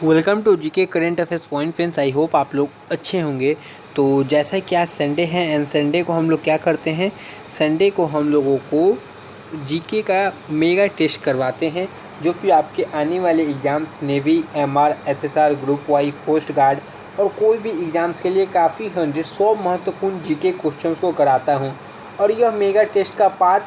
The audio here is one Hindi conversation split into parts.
Welcome to GK current affairs point friends. I hope आप लोग अच्छे होंगे। तो जैसा कि आज संडे है एंड संडे को हम लोग क्या करते हैं, संडे को हम लोगों को जीके का मेगा टेस्ट करवाते हैं जो कि आपके आने वाले exams navy, MR, SSR, group Y, coast guard और कोई भी एग्ज़ाम्स के लिए काफ़ी 100 महत्वपूर्ण जीके क्वेश्चंस को कराता हूं। और यह मेगा टेस्ट का पार्ट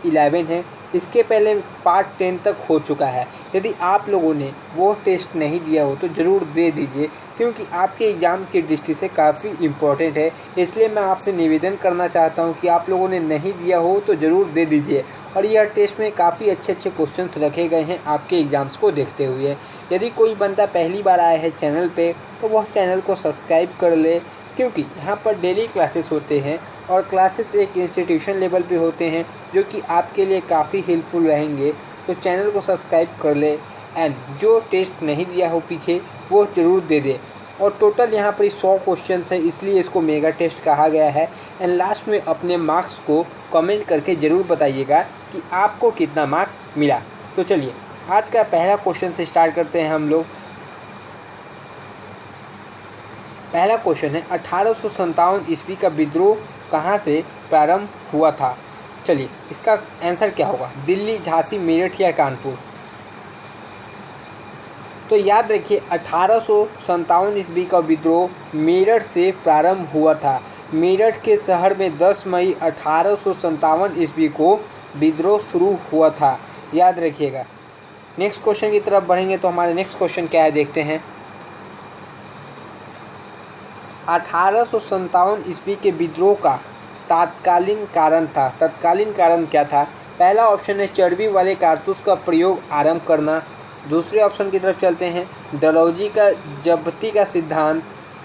11 है। इसके पहले पार्ट 10 तक हो चुका है। यदि आप लोगों ने वो टेस्ट नहीं दिया हो तो ज़रूर दे दीजिए, क्योंकि आपके एग्ज़ाम की दृष्टि से काफ़ी इम्पोर्टेंट है। इसलिए मैं आपसे निवेदन करना चाहता हूं कि आप लोगों ने नहीं दिया हो तो ज़रूर दे दीजिए। और यह टेस्ट में काफ़ी अच्छे क्वेश्चंस रखे गए हैं आपके एग्ज़ाम्स को देखते हुए। यदि कोई बंदा पहली बार आया है चैनल पर तो वह चैनल को सब्सक्राइब कर ले, क्योंकि यहाँ पर डेली क्लासेस होते हैं और क्लासेस एक इंस्टीट्यूशन लेवल पे होते हैं जो कि आपके लिए काफ़ी हेल्पफुल रहेंगे। तो चैनल को सब्सक्राइब कर ले एंड जो टेस्ट नहीं दिया हो पीछे वो ज़रूर दे दे। और टोटल यहाँ पर 100 क्वेश्चन है, इसलिए इसको मेगा टेस्ट कहा गया है। एंड लास्ट में अपने मार्क्स को कमेंट करके ज़रूर बताइएगा कि आपको कितना मार्क्स मिला। तो चलिए आज का पहला क्वेश्चन से स्टार्ट करते हैं हम लोग। पहला क्वेश्चन है 1857 ईस्वी का विद्रोह कहाँ से प्रारंभ हुआ था। चलिए इसका आंसर क्या होगा, दिल्ली, झांसी, मेरठ या कानपुर। तो याद रखिए 1857 ईस्वी का विद्रोह मेरठ से प्रारंभ हुआ था। मेरठ के शहर में 10 मई 1857 ईस्वी को विद्रोह शुरू हुआ था, याद रखिएगा। नेक्स्ट क्वेश्चन की तरफ बढ़ेंगे तो हमारे नेक्स्ट क्वेश्चन क्या है देखते हैं। 1857 ईस्वी के विद्रोह का तत्कालीन कारण क्या था। पहला ऑप्शन है चर्बी वाले कारतूस का प्रयोग आरंभ करना। दूसरे ऑप्शन की तरफ चलते हैं, डलहौजी का जब्ती का सिद्धांत,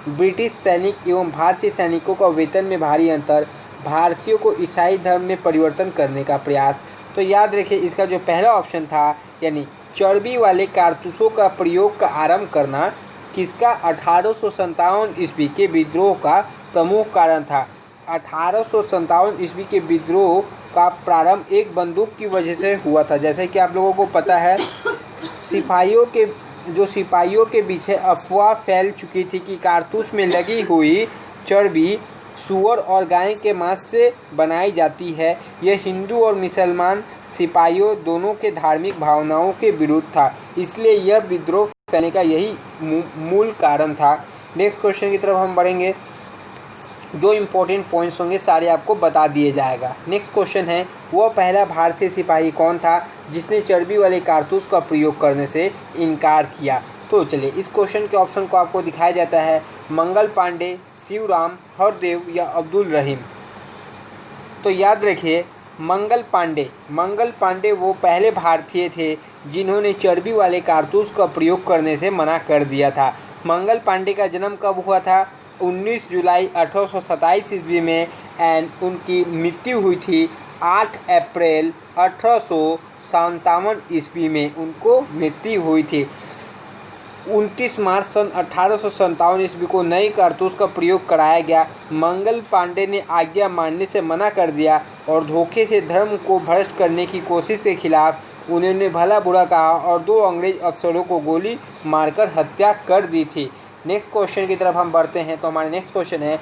ब्रिटिश सैनिक एवं भारतीय सैनिकों का वेतन में भारी अंतर, भारतीयों को ईसाई धर्म में परिवर्तन करने का प्रयास। तो याद रखिए इसका जो पहला ऑप्शन था यानी चर्बी वाले कारतूसों का प्रयोग का आरंभ करना किसका 1857 ईस्वी के विद्रोह का प्रमुख कारण था। 1857 ईस्वी के विद्रोह का प्रारंभ एक बंदूक की वजह से हुआ था। जैसे कि आप लोगों को पता है सिपाहियों के पीछे अफवाह फैल चुकी थी कि कारतूस में लगी हुई चर्बी सूअर और गाय के मांस से बनाई जाती है। यह हिंदू और मुसलमान सिपाहियों दोनों के धार्मिक भावनाओं के विरुद्ध था, इसलिए यह विद्रोह फैलने का यही मूल कारण था। नेक्स्ट क्वेश्चन की तरफ हम बढ़ेंगे। जो इम्पोर्टेंट पॉइंट्स होंगे सारे आपको बता दिए जाएगा। नेक्स्ट क्वेश्चन है, वह पहला भारतीय सिपाही कौन था जिसने चर्बी वाले कारतूस का प्रयोग करने से इनकार किया। तो चलिए इस क्वेश्चन के ऑप्शन को आपको दिखाया जाता है, मंगल पांडे, शिवराम, हरदेव या अब्दुल रहीम। तो याद रखिए मंगल पांडे वो पहले भारतीय थे जिन्होंने चर्बी वाले कारतूस का प्रयोग करने से मना कर दिया था। मंगल पांडे का जन्म कब हुआ था, 19 जुलाई 1827 ईस्वी में एंड उनकी मृत्यु हुई थी 8 अप्रैल 1857 ईस्वी में उनको मृत्यु हुई थी। 29 मार्च सन 1857 ईस्वी को नई कारतूस का प्रयोग कराया गया। मंगल पांडे ने आज्ञा मानने से मना कर दिया और धोखे से धर्म को भ्रष्ट करने की कोशिश के खिलाफ उन्होंने भला बुरा कहा और 2 अंग्रेज अफसरों को गोली मारकर हत्या कर दी थी। नेक्स्ट क्वेश्चन की तरफ हम बढ़ते हैं। तो हमारा नेक्स्ट क्वेश्चन है,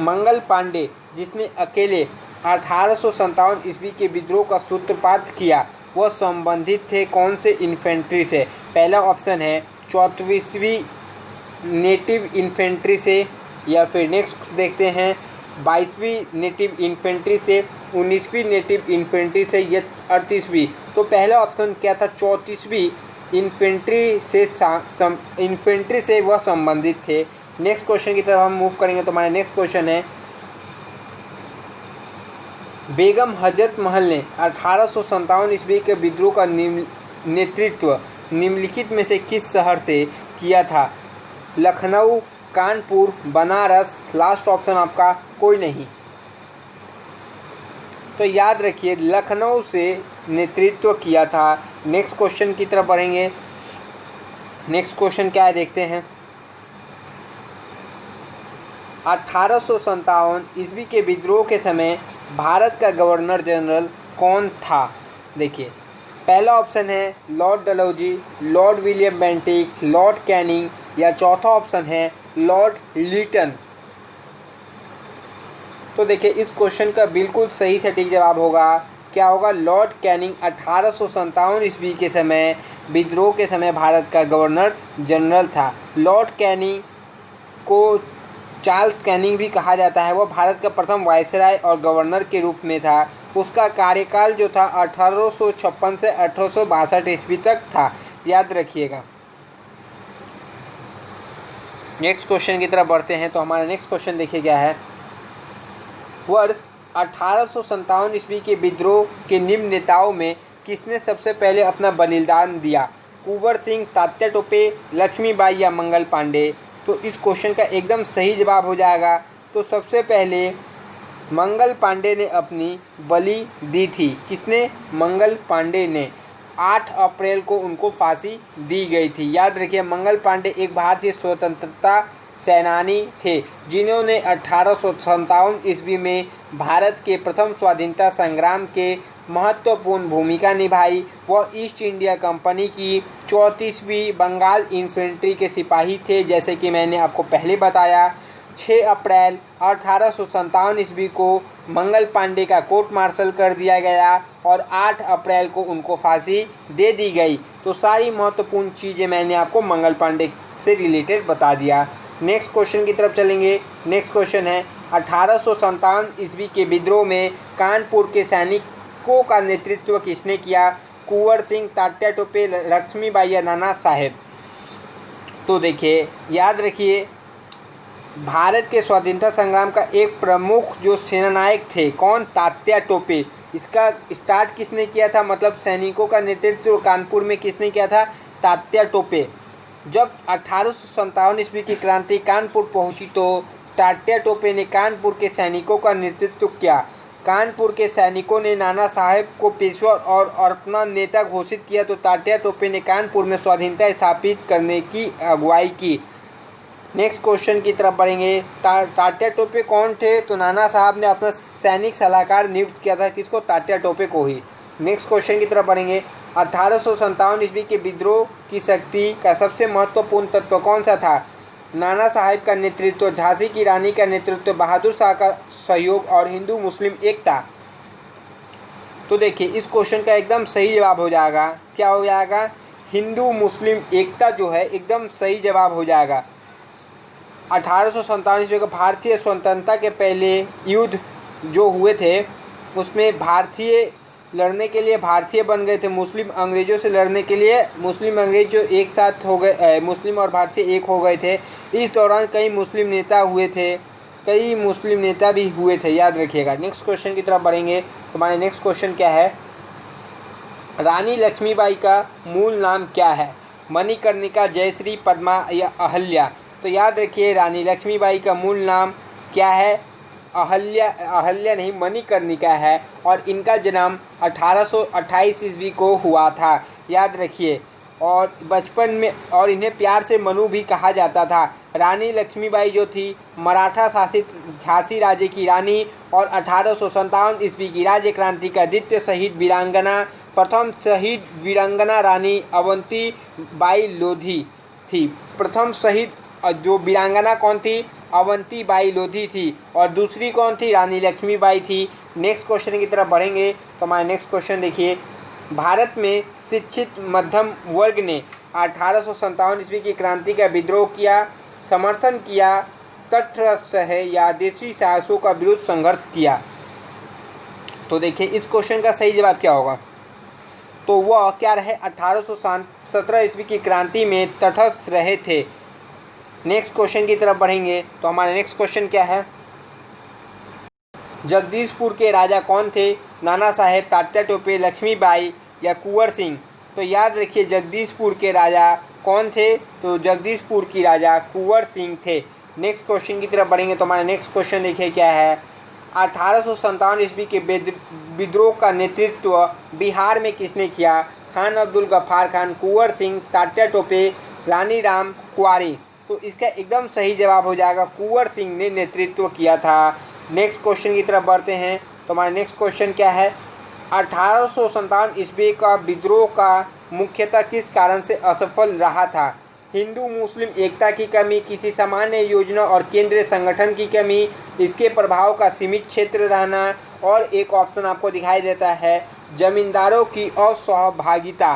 मंगल पांडे जिसने अकेले 1857 ईस्वी के विद्रोह का सूत्रपात किया वह संबंधित थे कौन से इन्फेंट्री से। पहला ऑप्शन है 34वीं नेटिव इन्फेंट्री से, या फिर नेक्स्ट देखते हैं 22वीं नेटिव इन्फेंट्री से, 19वीं नेटिव इन्फेंट्री से या 38वीं। तो पहला ऑप्शन क्या था, 34वीं इन्फेंट्री से वह संबंधित थे। नेक्स्ट क्वेश्चन की तरफ हम मूव करेंगे। तो हमारा नेक्स्ट क्वेश्चन है, बेगम हजरत महल ने 1857 ईस्वी के विद्रोह का नेतृत्व निम्नलिखित में से किस शहर से किया था। लखनऊ, कानपुर, बनारस। लास्ट ऑप्शन आपका कोई नहीं। तो याद रखिए लखनऊ से नेतृत्व किया था। नेक्स्ट क्वेश्चन की तरफ बढ़ेंगे। नेक्स्ट क्वेश्चन क्या है देखते हैं। 1857 ईस्वी के विद्रोह के समय भारत का गवर्नर जनरल कौन था। देखिए पहला ऑप्शन है Lord Dalhousie, Lord William Bentinck, Lord Canning, या चौथा ऑप्शन है लॉर्ड लिटन। तो देखिए इस क्वेश्चन का बिल्कुल सही सटीक जवाब होगा, क्या होगा, लॉर्ड कैनिंग 1857 ईस्वी के समय विद्रोह के समय भारत का गवर्नर जनरल था। लॉर्ड कैनिंग को चार्ल्स कैनिंग भी कहा जाता है, वह भारत का प्रथम वायसराय और गवर्नर के रूप में था। उसका कार्यकाल जो था 1856 से 1862 ईस्वी तक था, याद रखिएगा। नेक्स्ट क्वेश्चन की तरफ बढ़ते हैं। तो हमारा नेक्स्ट क्वेश्चन देखिए क्या है, वर्ष 1857 ईस्वी के विद्रोह के निम्न नेताओं में किसने सबसे पहले अपना बलिदान दिया, कुंवर सिंह, तात्या टोपे, लक्ष्मीबाई या मंगल पांडे। तो इस क्वेश्चन का एकदम सही जवाब हो जाएगा। तो सबसे पहले मंगल पांडे ने अपनी बलि दी थी। किसने, मंगल पांडे ने। 8 अप्रैल को उनको फांसी दी गई थी, याद रखिए। मंगल पांडे एक भारतीय स्वतंत्रता सेनानी थे जिन्होंने 1857 ईस्वी में भारत के प्रथम स्वाधीनता संग्राम के महत्वपूर्ण भूमिका निभाई। वह ईस्ट इंडिया कंपनी की 34वीं बंगाल इन्फेंट्री के सिपाही थे, जैसे कि मैंने आपको पहले बताया। 6 अप्रैल 1857 ईस्वी को मंगल पांडे का कोर्ट मार्शल कर दिया गया और 8 अप्रैल को उनको फांसी दे दी गई। तो सारी महत्वपूर्ण चीज़ें मैंने आपको मंगल पांडे से रिलेटेड बता दिया। नेक्स्ट क्वेश्चन की तरफ चलेंगे। नेक्स्ट क्वेश्चन है 1857 ईस्वी के विद्रोह में कानपुर के सैनिकों का नेतृत्व किसने किया, कुंवर सिंह, तात्या टोपे, लक्ष्मीबाई या नाना साहेब। तो देखिए याद रखिए, भारत के स्वतंत्रता संग्राम का एक प्रमुख जो सेनानायक थे, कौन, तात्या टोपे। इसका स्टार्ट किसने किया था, मतलब सैनिकों का नेतृत्व कानपुर में किसने किया था, तात्या टोपे। जब 1857 ईस्वी की क्रांति कानपुर पहुंची तो तात्या टोपे ने कानपुर के सैनिकों का नेतृत्व किया। कानपुर के सैनिकों ने नाना साहेब को पेशवा और अपना नेता घोषित किया, तो तात्या टोपे ने कानपुर में स्वाधीनता स्थापित करने की अगुवाई की। नेक्स्ट क्वेश्चन की तरफ बढ़ेंगे। तात्या टोपे कौन थे, तो नाना साहब ने अपना सैनिक सलाहकार नियुक्त किया था, किसको, तात्या टोपे को ही। नेक्स्ट क्वेश्चन की तरफ बढ़ेंगे। 1857 ईस्वी के विद्रोह की शक्ति का सबसे महत्वपूर्ण तत्व कौन सा था, नाना साहेब का नेतृत्व, झांसी की रानी का नेतृत्व, बहादुर शाह का सहयोग और हिंदू मुस्लिम एकता। तो देखिए इस क्वेश्चन का एकदम सही जवाब हो जाएगा, क्या हो जाएगा, हिंदू मुस्लिम एकता जो है एकदम सही जवाब हो जाएगा। 1857 ईस्वी का भारतीय स्वतंत्रता के पहले युद्ध जो हुए थे उसमें भारतीय लड़ने के लिए भारतीय बन गए थे, मुस्लिम अंग्रेज़ों से लड़ने के लिए मुस्लिम अंग्रेज जो एक साथ हो गए, मुस्लिम और भारतीय एक हो गए थे। इस दौरान कई मुस्लिम नेता हुए थे, कई मुस्लिम नेता भी हुए थे, याद रखिएगा। नेक्स्ट क्वेश्चन की तरफ बढ़ेंगे। तो हमारे नेक्स्ट क्वेश्चन क्या है, रानी लक्ष्मीबाई का मूल नाम क्या है, मणिकर्णिका, जयश्री, पद्मा या अहल्या। तो याद रखिए रानी लक्ष्मीबाई का मूल नाम क्या है, अहल्या नहीं, मणिकर्णिका है और इनका जन्म 1828 ईस्वी को हुआ था, याद रखिए। और बचपन में और इन्हें प्यार से मनु भी कहा जाता था। रानी लक्ष्मीबाई जो थी मराठा शासित झांसी राज्य की रानी और 1857 ईस्वी की राज्य क्रांति का द्वितीय शहीद वीरांगना, प्रथम शहीद वीरांगना रानी अवंती बाई लोधी थी। प्रथम शहीद जो वीरांगना कौन थी, अवंती बाई लोधी थी और दूसरी कौन थी, रानी लक्ष्मीबाई थी। नेक्स्ट क्वेश्चन की तरफ बढ़ेंगे। तो हमारे नेक्स्ट क्वेश्चन देखिए, भारत में शिक्षित मध्यम वर्ग ने 1857 ईस्वी की क्रांति का विद्रोह किया, समर्थन किया, तटस्थ है या देशी शासकों का विरुद्ध संघर्ष किया। तो देखिए इस क्वेश्चन का सही जवाब क्या होगा, तो वह क्या रहे, 1817 ईस्वी की क्रांति में तटस्थ रहे थे। नेक्स्ट क्वेश्चन की तरफ बढ़ेंगे। तो हमारा नेक्स्ट क्वेश्चन क्या है, जगदीशपुर के राजा कौन थे, नाना साहेब, तात्या टोपे, लक्ष्मीबाई या कुंवर सिंह। तो याद रखिए जगदीशपुर के राजा कौन थे, तो जगदीशपुर की राजा कुंवर सिंह थे। नेक्स्ट क्वेश्चन की तरफ बढ़ेंगे। तो हमारा नेक्स्ट क्वेश्चन देखिए क्या है, 1857 ईस्वी के विद्रोह का नेतृत्व बिहार में किसने किया, खान अब्दुल गफ्फार खान, कुंवर सिंह, तात्या टोपे, रानी राम कुंवारी। तो इसका एकदम सही जवाब हो जाएगा, कुंवर सिंह ने नेतृत्व किया था। नेक्स्ट क्वेश्चन की तरफ बढ़ते हैं। तो हमारा नेक्स्ट क्वेश्चन क्या है, 1857 ईस्वी का विद्रोह का मुख्यतः किस कारण से असफल रहा था? हिंदू मुस्लिम एकता की कमी, किसी सामान्य योजना और केंद्रीय संगठन की कमी, इसके प्रभाव का सीमित क्षेत्र रहना, और एक ऑप्शन आपको दिखाई देता है जमींदारों की असहभागिता।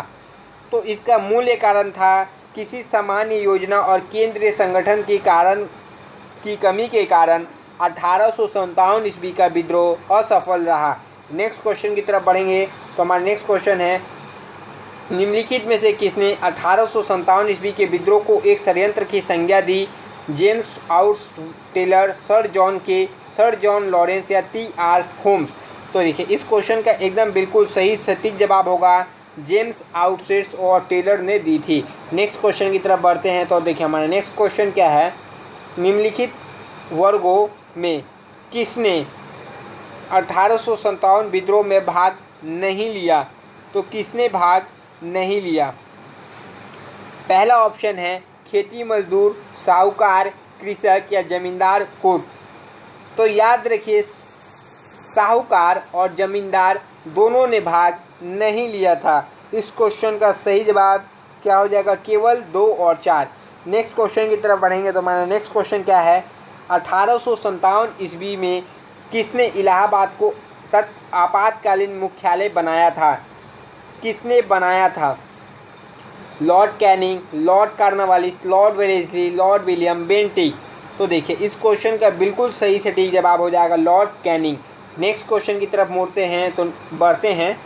तो इसका मूल कारण था किसी सामान्य योजना और केंद्रीय संगठन की कमी के कारण 1857 ईस्वी का विद्रोह असफल रहा। नेक्स्ट क्वेश्चन की तरफ बढ़ेंगे तो हमारा नेक्स्ट क्वेश्चन है, निम्नलिखित में से किसने 1857 ईस्वी के विद्रोह को एक षड्यंत्र की संज्ञा दी? जेम्स आउट्स टेलर, सर जॉन लॉरेंस या T.R. होम्स? तो देखिए इस क्वेश्चन का एकदम बिल्कुल सही सटीक जवाब होगा जेम्स आउटसेट्स और टेलर ने दी थी। नेक्स्ट क्वेश्चन की तरफ बढ़ते हैं तो देखिए हमारा नेक्स्ट क्वेश्चन क्या है, निम्नलिखित वर्गों में किसने 1857 विद्रोह में भाग नहीं लिया? तो किसने भाग नहीं लिया? पहला ऑप्शन है खेती मजदूर, साहूकार, कृषक या जमींदार कोर्ट। तो याद रखिए साहूकार और जमींदार दोनों ने भाग नहीं लिया था। इस क्वेश्चन का सही जवाब क्या हो जाएगा? केवल 2 और 4। नेक्स्ट क्वेश्चन की तरफ बढ़ेंगे तो हमारा नेक्स्ट क्वेश्चन क्या है, 1857 ईस्वी में किसने इलाहाबाद को आपातकालीन मुख्यालय बनाया था? किसने बनाया था? Lord Canning, Lord Cornwallis, Lord Wellesley, Lord William Bentinck? तो देखिए इस क्वेश्चन का बिल्कुल सही सटीक जवाब हो जाएगा लॉर्ड कैनिंग। नेक्स्ट क्वेश्चन की तरफ मुड़ते हैं तो बढ़ते हैं,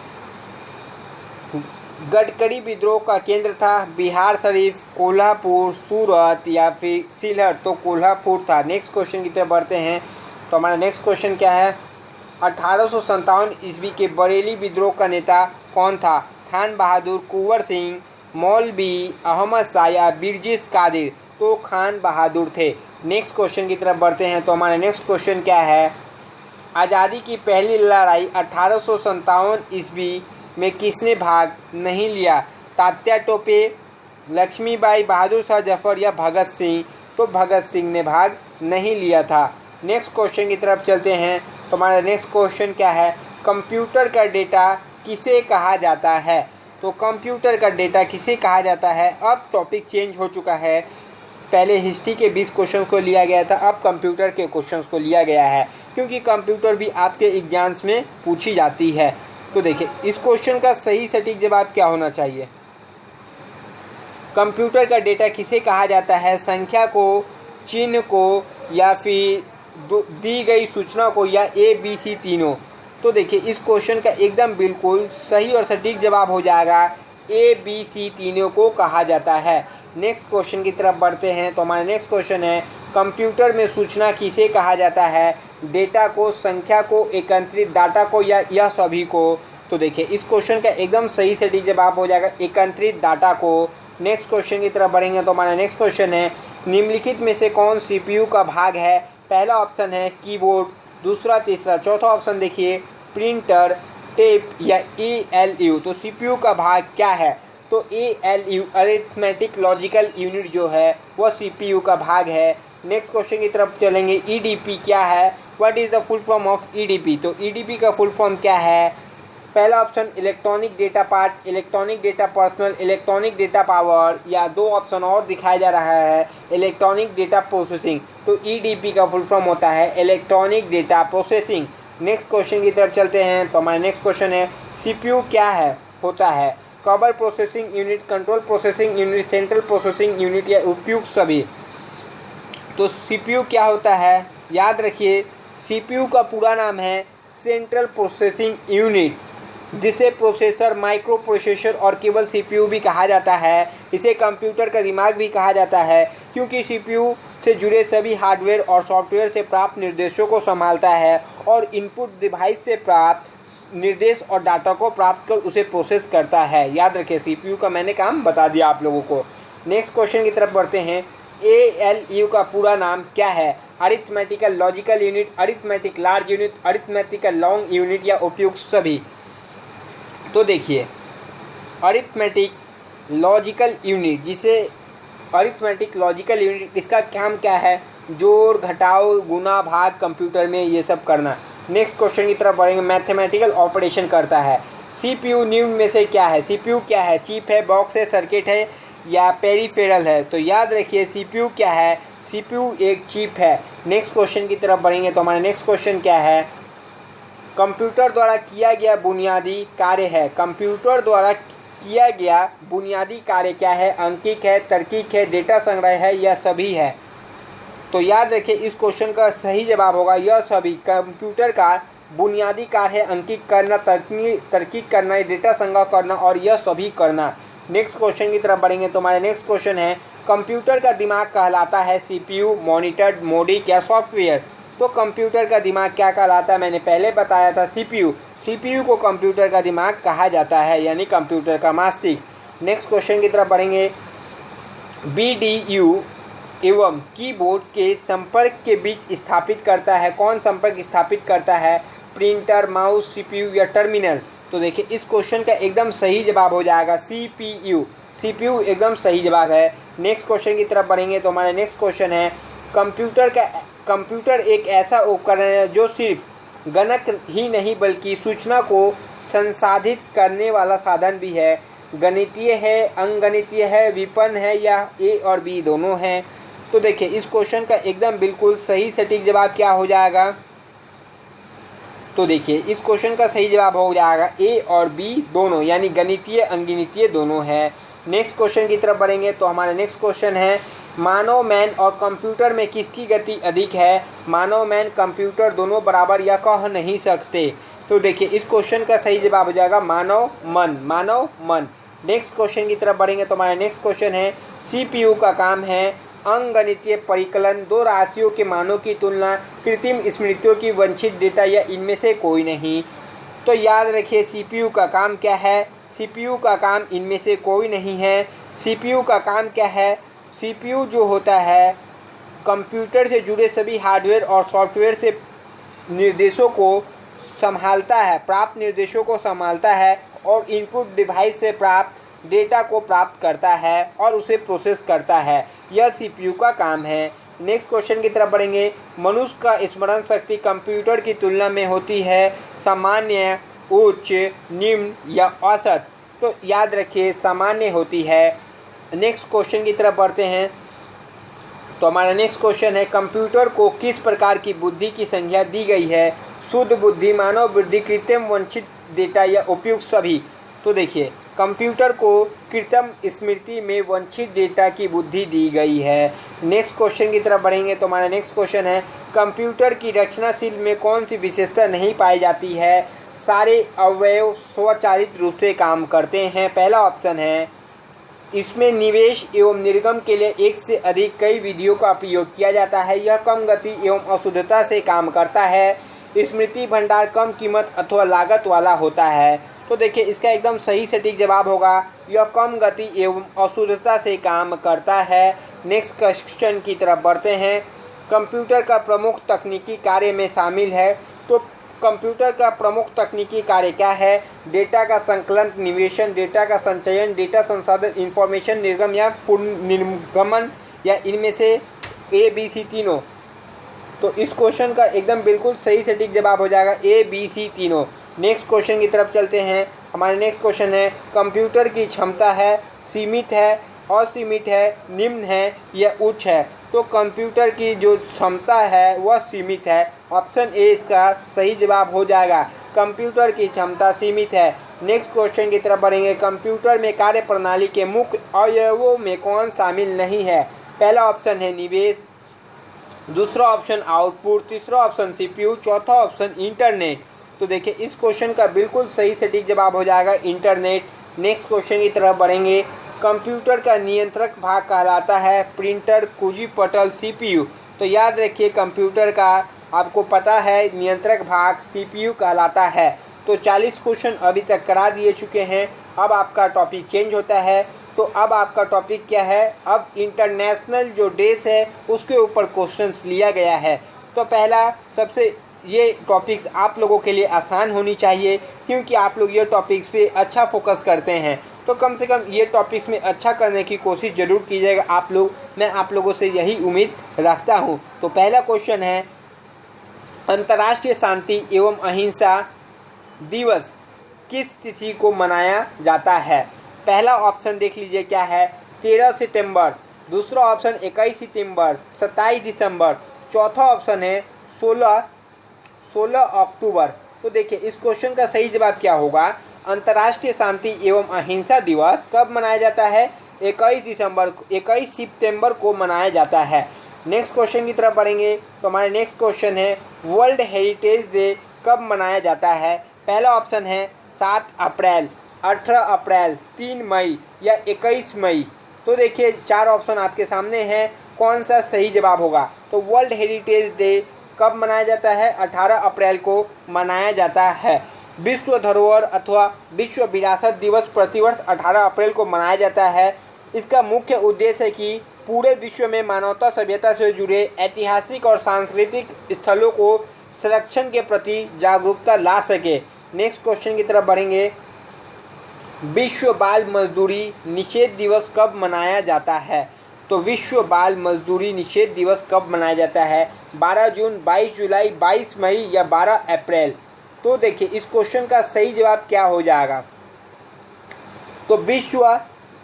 गडकरी विद्रोह का केंद्र था बिहार शरीफ, कोल्हापुर, सूरत या फिर सीलहट? तो कोल्हापुर था। नेक्स्ट क्वेश्चन की तरफ बढ़ते हैं तो हमारा नेक्स्ट क्वेश्चन क्या है, 1857 ईस्वी के बरेली विद्रोह का नेता कौन था? खान बहादुर, कुंवर सिंह, मौलवी अहमद शाह या बिरजिस कादिर? तो खान बहादुर थे। नेक्स्ट क्वेश्चन की तरफ बढ़ते हैं तो हमारा नेक्स्ट क्वेश्चन क्या है, आज़ादी की पहली लड़ाई 1857 ईस्वी में किसने भाग नहीं लिया? तात्या टोपे, लक्ष्मीबाई, बहादुर शाह जफर या भगत सिंह? तो भगत सिंह ने भाग नहीं लिया था। नेक्स्ट क्वेश्चन की तरफ चलते हैं तो हमारा नेक्स्ट क्वेश्चन क्या है, कंप्यूटर का डेटा किसे कहा जाता है? तो कंप्यूटर का डेटा किसे कहा जाता है? अब टॉपिक चेंज हो चुका है, पहले हिस्ट्री के 20 क्वेश्चन को लिया गया था, अब कंप्यूटर के क्वेश्चंस को लिया गया है, क्योंकि कंप्यूटर भी आपके एग्जाम्स में पूछी जाती है। तो देखिए इस क्वेश्चन का सही सटीक जवाब क्या होना चाहिए, कंप्यूटर का डेटा किसे कहा जाता है? संख्या को, चिन्ह को या फिर दी गई सूचना को या ABC तीनों? तो देखिए इस क्वेश्चन का एकदम बिल्कुल सही और सटीक जवाब हो जाएगा ABC तीनों को कहा जाता है। नेक्स्ट क्वेश्चन की तरफ बढ़ते हैं तो हमारा नेक्स्ट क्वेश्चन है, कंप्यूटर में सूचना किसे कहा जाता है? डेटा को, संख्या को, एकत्रित डाटा को या यह सभी को? तो देखिए इस क्वेश्चन का एकदम सही सटीक जवाब हो जाएगा एकत्रित डाटा को। नेक्स्ट क्वेश्चन की तरफ बढ़ेंगे तो हमारा नेक्स्ट क्वेश्चन है, निम्नलिखित में से कौन CPU का भाग है? पहला ऑप्शन है कीबोर्ड, दूसरा, तीसरा, चौथा ऑप्शन देखिए प्रिंटर, टेप या ALU? तो CPU का भाग क्या है? तो ALU अरिथमेटिक लॉजिकल यूनिट जो है वह CPU का भाग है। नेक्स्ट क्वेश्चन की तरफ चलेंगे, EDP क्या है? What is the full form of EDP? तो EDP का फुल फॉर्म क्या है? पहला option electronic data part, electronic data personal, electronic data power, या 2 ऑप्शन और दिखाया जा रहा है इलेक्ट्रॉनिक डेटा प्रोसेसिंग। तो EDP का फुल फॉर्म होता है electronic data processing. Next question की तरफ चलते हैं तो हमारा नेक्स्ट क्वेश्चन है, CPU क्या है होता है? Cover processing unit, control processing unit, central processing unit या उपयुक्त सभी? तो CPU क्या होता है? याद रखिए CPU का पूरा नाम है सेंट्रल प्रोसेसिंग यूनिट, जिसे प्रोसेसर, माइक्रो प्रोसेसर और केवल CPU भी कहा जाता है। इसे कंप्यूटर का दिमाग भी कहा जाता है, क्योंकि CPU से जुड़े सभी हार्डवेयर और सॉफ्टवेयर से प्राप्त निर्देशों को संभालता है और इनपुट डिवाइस से प्राप्त निर्देश और डाटा को प्राप्त कर उसे प्रोसेस करता है। याद रखिए CPU का मैंने काम बता दिया आप लोगों को। नेक्स्ट क्वेश्चन की तरफ बढ़ते हैं, ALU का पूरा नाम क्या है? Arithmetical logical unit, arithmetic large unit, arithmetical long unit या उपयुक्त सभी? तो देखिए अरिथमेटिक लॉजिकल यूनिट, जिसे अरिथमेटिक लॉजिकल यूनिट, इसका काम क्या है? जोड़, घटाव, गुना, भाग कंप्यूटर में ये सब करना। नेक्स्ट क्वेश्चन की तरफ बढ़ेंगे। मैथमेटिकल ऑपरेशन करता है। सीपीयू निम्न में से क्या है? सीपीयू क्या है? चिप है, बॉक्स है, सर्किट है या पेरिफेरल है? तो याद रखिए सीपीयू क्या है? सीपीयू एक चिप है। नेक्स्ट क्वेश्चन की तरफ बढ़ेंगे तो हमारा नेक्स्ट क्वेश्चन क्या है? कंप्यूटर द्वारा किया गया बुनियादी कार्य है। कंप्यूटर द्वारा किया गया बुनियादी कार्य क्या है? अंकिक है, तार्किक है, डेटा संग्रह है या सभी है? तो याद रखिए इस क्वेश्चन का सही जवाब होगा यह सभी। कंप्यूटर का बुनियादी कार्य है अंकित करना, तार्किक करना, डेटा संग्रह करना और यह सभी करना। नेक्स्ट क्वेश्चन की तरफ बढ़ेंगे तो हमारे नेक्स्ट क्वेश्चन है कंप्यूटर का दिमाग कहलाता है सीपीयू, मॉनिटर, मोडिक या सॉफ्टवेयर? तो कंप्यूटर का दिमाग क्या कहलाता है? मैंने पहले बताया था सीपीयू। सीपीयू को कंप्यूटर का दिमाग कहा जाता है, यानी कंप्यूटर का मस्तिष्क। नेक्स्ट क्वेश्चन की तरफ बढ़ेंगे। बीडीयू एवं कीबोर्ड के संपर्क के बीच स्थापित करता है। कौन संपर्क स्थापित करता है? प्रिंटर, माउस, सीपीयू या टर्मिनल? तो देखिए इस क्वेश्चन का एकदम सही जवाब हो जाएगा सीपीयू। सीपीयू एकदम सही जवाब है। नेक्स्ट क्वेश्चन की तरफ बढ़ेंगे तो हमारा नेक्स्ट क्वेश्चन है कंप्यूटर एक ऐसा उपकरण है जो सिर्फ गणक ही नहीं बल्कि सूचना को संसाधित करने वाला साधन भी है। गणितीय है, अंकगणितीय है, विपन्न है या ए और बी दोनों हैं? तो देखिए इस क्वेश्चन का एकदम बिल्कुल सही सटीक जवाब क्या हो जाएगा? तो देखिए इस क्वेश्चन का सही जवाब हो जाएगा ए और बी दोनों, यानी गणितीय अंकगणितीय दोनों है। नेक्स्ट क्वेश्चन की तरफ बढ़ेंगे तो हमारा नेक्स्ट क्वेश्चन है मानव मैन और कंप्यूटर में किसकी गति अधिक है? मानव मैन, कंप्यूटर दोनों बराबर या कह नहीं सकते? तो देखिए इस क्वेश्चन का सही जवाब हो जाएगा मानव मन। नेक्स्ट क्वेश्चन की तरफ बढ़ेंगे तो हमारा नेक्स्ट क्वेश्चन है सीपीयू का काम है अंकगणितीय परिकलन, दो राशियों के मानों की तुलना, कृत्रिम स्मृतियों की वांछित डेटा या इनमें से कोई नहीं? तो याद रखिए सीपीयू का काम क्या है? सीपीयू का काम इनमें से कोई नहीं है। सीपीयू का काम क्या है? सीपीयू जो होता है कंप्यूटर से जुड़े सभी हार्डवेयर और सॉफ्टवेयर से निर्देशों को संभालता है, प्राप्त निर्देशों को संभालता है और इनपुट डिवाइस से प्राप्त डेटा को प्राप्त करता है और उसे प्रोसेस करता है। यह सीपीयू का काम है। नेक्स्ट क्वेश्चन की तरफ बढ़ेंगे। मनुष्य का स्मरण शक्ति कंप्यूटर की तुलना में होती है सामान्य, उच्च, निम्न या औसत? तो याद रखिए सामान्य होती है। नेक्स्ट क्वेश्चन की तरफ बढ़ते हैं तो हमारा नेक्स्ट क्वेश्चन है कंप्यूटर को किस प्रकार की बुद्धि की संज्ञा दी गई है? शुद्ध बुद्धि, मानव बुद्धि, कृत्रिम वांछित डेटा या उपयुक्त सभी? तो देखिए कंप्यूटर को कृत्रिम स्मृति में वांछित डेटा की बुद्धि दी गई है। नेक्स्ट क्वेश्चन की तरफ बढ़ेंगे तो हमारा नेक्स्ट क्वेश्चन है कंप्यूटर की रचनाशील में कौन सी विशेषता नहीं पाई जाती है? सारे अवयव स्वचालित रूप से काम करते हैं। पहला ऑप्शन है इसमें निवेश एवं निर्गम के लिए एक से अधिक कई विधियों का उपयोग किया जाता है। यह कम गति एवं अशुद्धता से काम करता है। स्मृति भंडार कम कीमत अथवा लागत वाला होता है। तो देखिए इसका एकदम सही सटीक जवाब होगा यह कम गति एवं अशुद्धता से काम करता है। नेक्स्ट क्वेश्चन की तरफ बढ़ते हैं। कंप्यूटर का प्रमुख तकनीकी कार्य में शामिल है। तो कंप्यूटर का प्रमुख तकनीकी कार्य क्या है? डेटा का संकलन, निवेशन, डेटा का संचयन, डेटा संसाधन, इंफॉर्मेशन निर्गम या निर्गमन या इनमें से ए बी सी तीनों? तो इस क्वेश्चन का एकदम बिल्कुल सही सटीक जवाब हो जाएगा ए बी सी तीनों। नेक्स्ट क्वेश्चन की तरफ चलते हैं। हमारा नेक्स्ट क्वेश्चन है कंप्यूटर की क्षमता है सीमित है, असीमित है, निम्न है या उच्च है? तो कंप्यूटर की जो क्षमता है वह सीमित है। ऑप्शन ए इसका सही जवाब हो जाएगा। कंप्यूटर की क्षमता सीमित है। नेक्स्ट क्वेश्चन की तरफ बढ़ेंगे। कंप्यूटर में कार्यप्रणाली के मुख्य अवयवों में कौन शामिल नहीं है? पहला ऑप्शन है निवेश, दूसरा ऑप्शन आउटपुट, तीसरा ऑप्शन सीपीयू, चौथा ऑप्शन इंटरनेट। तो देखिए इस क्वेश्चन का बिल्कुल सही सटीक जवाब हो जाएगा इंटरनेट। नेक्स्ट क्वेश्चन की तरफ बढ़ेंगे। कंप्यूटर का नियंत्रक भाग कहलाता है प्रिंटर, कुंजी पटल, सीपीयू। तो याद रखिए कंप्यूटर का आपको पता है नियंत्रक भाग सीपीयू कहलाता है। तो 40 क्वेश्चन अभी तक करा दिए चुके हैं। अब आपका टॉपिक चेंज होता है। तो अब आपका टॉपिक क्या है? अब इंटरनेशनल जो डेज है उसके ऊपर क्वेश्चंस लिया गया है। तो पहला सबसे ये टॉपिक्स आप लोगों के लिए आसान होनी चाहिए क्योंकि आप लोग ये टॉपिक्स पे अच्छा फोकस करते हैं। तो कम से कम ये टॉपिक्स में अच्छा करने की कोशिश ज़रूर कीजिएगा आप लोग। मैं आप लोगों से यही उम्मीद रखता हूँ। तो पहला क्वेश्चन है अंतर्राष्ट्रीय शांति एवं अहिंसा दिवस किस तिथि को मनाया जाता है? पहला ऑप्शन देख लीजिए क्या है, 13 सितंबर। दूसरा ऑप्शन 21 सितंबर, 27 दिसंबर। चौथा ऑप्शन है 16 अक्टूबर। तो देखिए इस क्वेश्चन का सही जवाब क्या होगा? अंतर्राष्ट्रीय शांति एवं अहिंसा दिवस कब मनाया जाता है? 21 सितंबर को मनाया जाता है। नेक्स्ट क्वेश्चन की तरफ बढ़ेंगे तो हमारे नेक्स्ट क्वेश्चन है वर्ल्ड हेरिटेज डे कब मनाया जाता है? पहला ऑप्शन है 7 अप्रैल, 18 अप्रैल, 3 मई या 21 मई। तो देखिए 4 ऑप्शन आपके सामने हैं, कौन सा सही जवाब होगा? तो वर्ल्ड हेरिटेज डे कब मनाया जाता है? 18 अप्रैल को मनाया जाता है। विश्व धरोहर अथवा विश्व विरासत दिवस प्रतिवर्ष 18 अप्रैल को मनाया जाता है। इसका मुख्य उद्देश्य है कि पूरे विश्व में मानवता सभ्यता से जुड़े ऐतिहासिक और सांस्कृतिक स्थलों को संरक्षण के प्रति जागरूकता ला सके। नेक्स्ट क्वेश्चन की तरफ बढ़ेंगे। विश्व बाल मजदूरी निषेध दिवस कब मनाया जाता है? तो विश्व बाल मजदूरी निषेध दिवस कब मनाया जाता है? 12 जून, 22 जुलाई, 22 मई या 12 अप्रैल। तो देखिए इस क्वेश्चन का सही जवाब क्या हो जाएगा? तो विश्व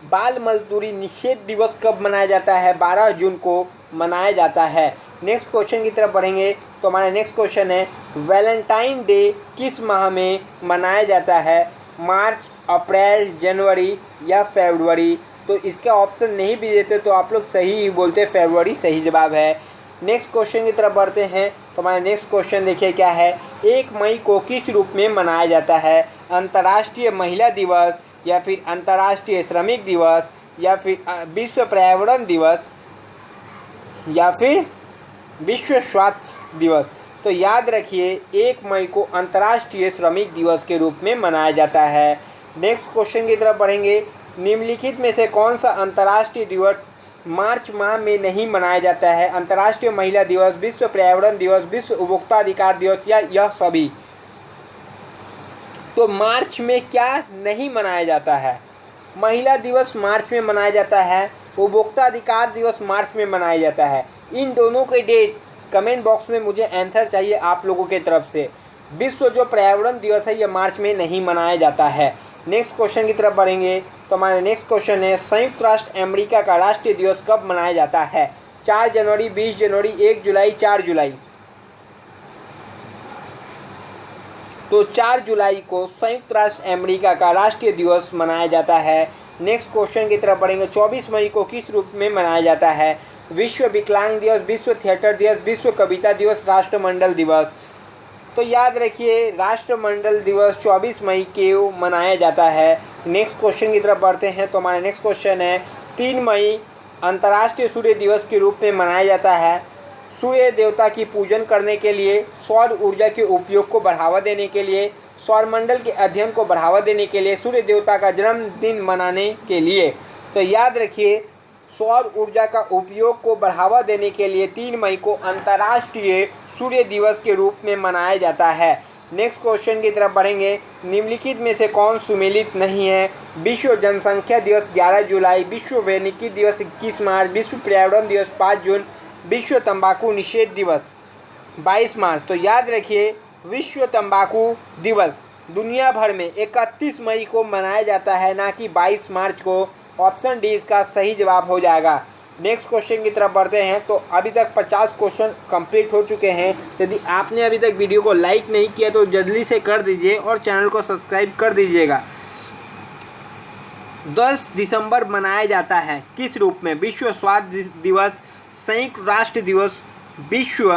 बाल मजदूरी निषेध दिवस कब मनाया जाता है? 12 जून को मनाया जाता है। नेक्स्ट क्वेश्चन की तरफ बढ़ेंगे तो हमारा नेक्स्ट क्वेश्चन है वैलेंटाइन डे किस माह में मनाया जाता है? मार्च, अप्रैल, जनवरी या फरवरी। तो इसका ऑप्शन नहीं भी देते तो आप लोग सही ही बोलते, फरवरी सही जवाब है। नेक्स्ट क्वेश्चन की तरफ बढ़ते हैं तो हमारा नेक्स्ट क्वेश्चन देखिए क्या है, 1 मई को किस रूप में मनाया जाता है? अंतर्राष्ट्रीय महिला दिवस या फिर अंतर्राष्ट्रीय श्रमिक दिवस या फिर विश्व पर्यावरण दिवस या फिर विश्व स्वास्थ्य दिवस। तो याद रखिए 1 मई को अंतर्राष्ट्रीय श्रमिक दिवस के रूप में मनाया जाता है। नेक्स्ट क्वेश्चन की तरफ बढ़ेंगे, निम्नलिखित में से कौन सा अंतर्राष्ट्रीय दिवस मार्च माह में नहीं मनाया जाता है? अंतर्राष्ट्रीय महिला दिवस, विश्व पर्यावरण दिवस, विश्व उपभोक्ता अधिकार दिवस या यह सभी। तो मार्च में क्या नहीं मनाया जाता है? महिला दिवस मार्च में मनाया जाता है, उपभोक्ता अधिकार दिवस मार्च में मनाया जाता है। इन दोनों के डेट कमेंट बॉक्स में मुझे आंसर चाहिए आप लोगों के तरफ से। विश्व जो पर्यावरण दिवस है ये मार्च में नहीं मनाया जाता है। नेक्स्ट क्वेश्चन की तरफ बढ़ेंगे तो हमारा नेक्स्ट क्वेश्चन है संयुक्त राष्ट्र अमेरिका का राष्ट्रीय दिवस कब मनाया जाता है? 4 जनवरी, 20 जनवरी, 1 जुलाई, 4 जुलाई। तो 4 जुलाई को संयुक्त राष्ट्र अमेरिका का राष्ट्रीय दिवस मनाया जाता है। नेक्स्ट क्वेश्चन की तरफ बढ़ेंगे, 24 मई को किस रूप में मनाया जाता है? विश्व विकलांग दिवस, विश्व थिएटर दिवस, विश्व कविता दिवस, राष्ट्रमंडल दिवस। तो याद रखिए राष्ट्रमंडल दिवस 24 मई को मनाया जाता है। नेक्स्ट क्वेश्चन की तरफ बढ़ते हैं तो हमारा नेक्स्ट क्वेश्चन है 3 मई अंतर्राष्ट्रीय सूर्य दिवस के रूप में मनाया जाता है। सूर्य देवता की पूजन करने के लिए, सौर ऊर्जा के उपयोग को बढ़ावा देने के लिए, सौरमंडल के अध्ययन को बढ़ावा देने के लिए, सूर्य देवता का जन्मदिन मनाने के लिए। तो याद रखिए सौर ऊर्जा का उपयोग को बढ़ावा देने के लिए 3 मई को अंतर्राष्ट्रीय सूर्य दिवस के रूप में मनाया जाता है। नेक्स्ट क्वेश्चन की तरफ बढ़ेंगे, निम्नलिखित में से कौन सुमेलित नहीं है? विश्व जनसंख्या दिवस 11 जुलाई, विश्व वानिकी दिवस 21 मार्च, विश्व पर्यावरण दिवस 5 जून, विश्व तंबाकू निषेध दिवस 22 मार्च। तो याद रखिए विश्व तंबाकू दिवस दुनिया भर में 31 मई को मनाया जाता है, ना कि 22 मार्च को। ऑप्शन डी इसका सही जवाब हो जाएगा। नेक्स्ट क्वेश्चन की तरफ बढ़ते हैं तो अभी तक 50 क्वेश्चन कंप्लीट हो चुके हैं। यदि आपने अभी तक वीडियो को लाइक नहीं किया तो जल्दी से कर दीजिए और चैनल को सब्सक्राइब कर दीजिएगा। 10 दिसंबर मनाया जाता है किस रूप में? विश्व स्वास्थ्य दिवस, संयुक्त राष्ट्र दिवस, विश्व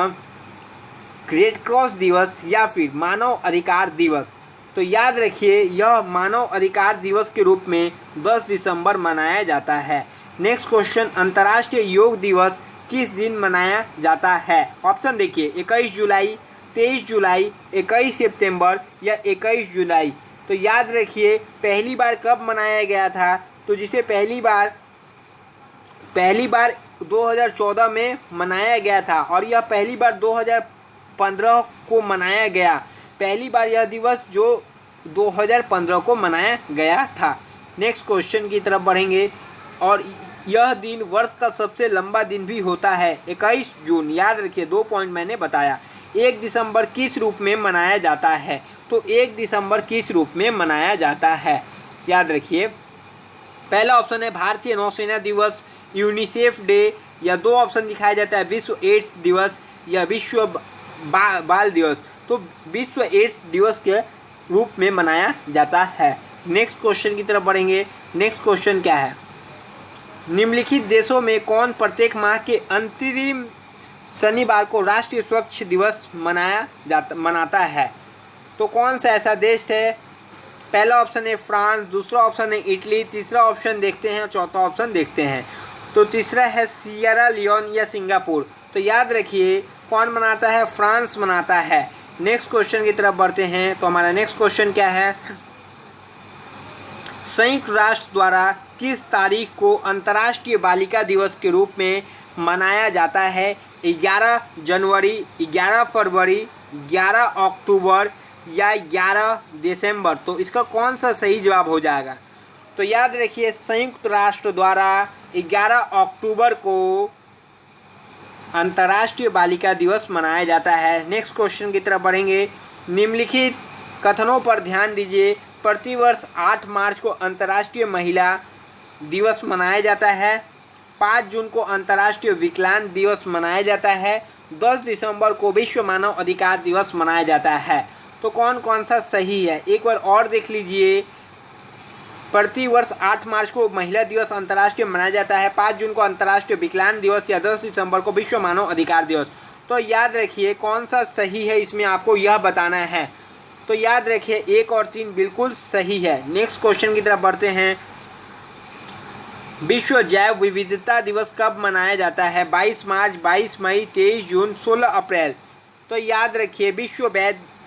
रेड क्रॉस दिवस या फिर मानव अधिकार दिवस। तो याद रखिए यह मानव अधिकार दिवस के रूप में 10 दिसंबर मनाया जाता है। नेक्स्ट क्वेश्चन, अंतर्राष्ट्रीय योग दिवस किस दिन मनाया जाता है? ऑप्शन देखिए 21 जुलाई, 23 जुलाई, 21 सितंबर या 21 जुलाई। तो याद रखिए पहली बार कब मनाया गया था? तो जिसे पहली बार 2014 में मनाया गया था और यह पहली बार 2015 को मनाया गया। पहली बार यह दिवस जो 2015 को मनाया गया था। नेक्स्ट क्वेश्चन की तरफ बढ़ेंगे और यह दिन वर्ष का सबसे लंबा दिन भी होता है। 21 जून, याद रखिए 2 पॉइंट मैंने बताया। 1 दिसंबर किस रूप में मनाया जाता है? तो 1 दिसंबर किस रूप में मनाया जाता है? याद रखिए, पहला ऑप्शन है भारतीय नौसेना दिवस, यूनिसेफ डे, या 2 ऑप्शन दिखाया जाता है विश्व एड्स दिवस या विश्व बाल दिवस। तो विश्व एड्स दिवस के रूप में मनाया जाता है। नेक्स्ट क्वेश्चन की तरफ बढ़ेंगे। नेक्स्ट क्वेश्चन क्या है? निम्नलिखित देशों में कौन प्रत्येक माह के अंतरिम शनिवार को राष्ट्रीय स्वच्छ दिवस मनाता है? तो कौन सा ऐसा देश है? पहला ऑप्शन है फ्रांस, दूसरा ऑप्शन है इटली, तीसरा ऑप्शन देखते हैं, चौथा ऑप्शन देखते हैं। तो तीसरा है सियरा लियोन या सिंगापुर। तो याद रखिए कौन मनाता है? फ्रांस मनाता है। नेक्स्ट क्वेश्चन की तरफ बढ़ते हैं। तो हमारा नेक्स्ट क्वेश्चन क्या है? संयुक्त राष्ट्र द्वारा किस तारीख को अंतर्राष्ट्रीय बालिका दिवस के रूप में मनाया जाता है? 11 जनवरी, 11 फरवरी, 11 अक्टूबर या 11 दिसंबर। तो इसका कौन सा सही जवाब हो जाएगा? तो याद रखिए संयुक्त राष्ट्र द्वारा 11 अक्टूबर को अंतर्राष्ट्रीय बालिका दिवस मनाया जाता है। नेक्स्ट क्वेश्चन की तरफ बढ़ेंगे। निम्नलिखित कथनों पर ध्यान दीजिए। प्रतिवर्ष 8 मार्च को अंतर्राष्ट्रीय महिला दिवस मनाया जाता है। 5 जून को अंतर्राष्ट्रीय विकलांग दिवस मनाया जाता है। 10 दिसंबर को विश्व मानव अधिकार दिवस मनाया जाता है। तो कौन कौन सा सही है? एक बार और देख लीजिए। प्रतिवर्ष 8 मार्च को महिला दिवस अंतर्राष्ट्रीय मनाया जाता है, 5 जून को अंतर्राष्ट्रीय विकलांग दिवस या 10 दिसंबर को विश्व मानव अधिकार दिवस। तो याद रखिए कौन सा सही है, इसमें आपको यह बताना है। तो याद रखिए 1 और 3 बिल्कुल सही है। नेक्स्ट क्वेश्चन की तरफ बढ़ते हैं। विश्व जैव विविधता दिवस कब मनाया जाता है? 22 मार्च, 22 मई, 23 जून, 16 अप्रैल। तो याद रखिए विश्व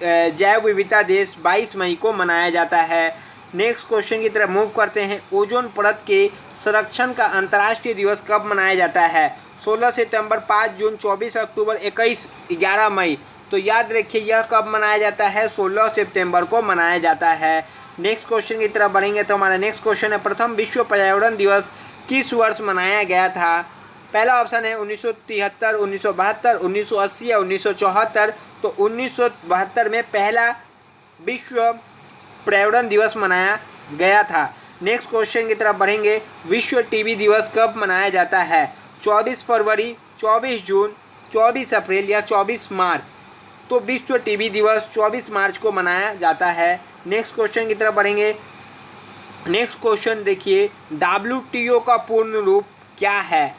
जैव विविधता दिवस 22 मई को मनाया जाता है। नेक्स्ट क्वेश्चन की तरफ मूव करते हैं। ओजोन परत के संरक्षण का अंतर्राष्ट्रीय दिवस कब मनाया जाता है? 16 सितंबर, 5 जून, 24 अक्टूबर, 21, 11 मई। तो याद रखिए यह कब मनाया जाता है? 16 सितंबर को मनाया जाता है। नेक्स्ट क्वेश्चन की तरफ बढ़ेंगे। तो हमारा नेक्स्ट क्वेश्चन है, प्रथम विश्व पर्यावरण दिवस किस वर्ष मनाया गया था? पहला ऑप्शन है 1973, 1972, 1980 या 1974। तो 1972 में पहला विश्व पर्यावरण दिवस मनाया गया था। नेक्स्ट क्वेश्चन की तरफ बढ़ेंगे। विश्व टीबी दिवस कब मनाया जाता है? 24 फरवरी, 24 जून, 24 अप्रैल या 24 मार्च। तो विश्व टीबी दिवस 24 मार्च को मनाया जाता है। नेक्स्ट क्वेश्चन की तरफ बढ़ेंगे। नेक्स्ट क्वेश्चन देखिए, WTO का पूर्ण रूप क्या है?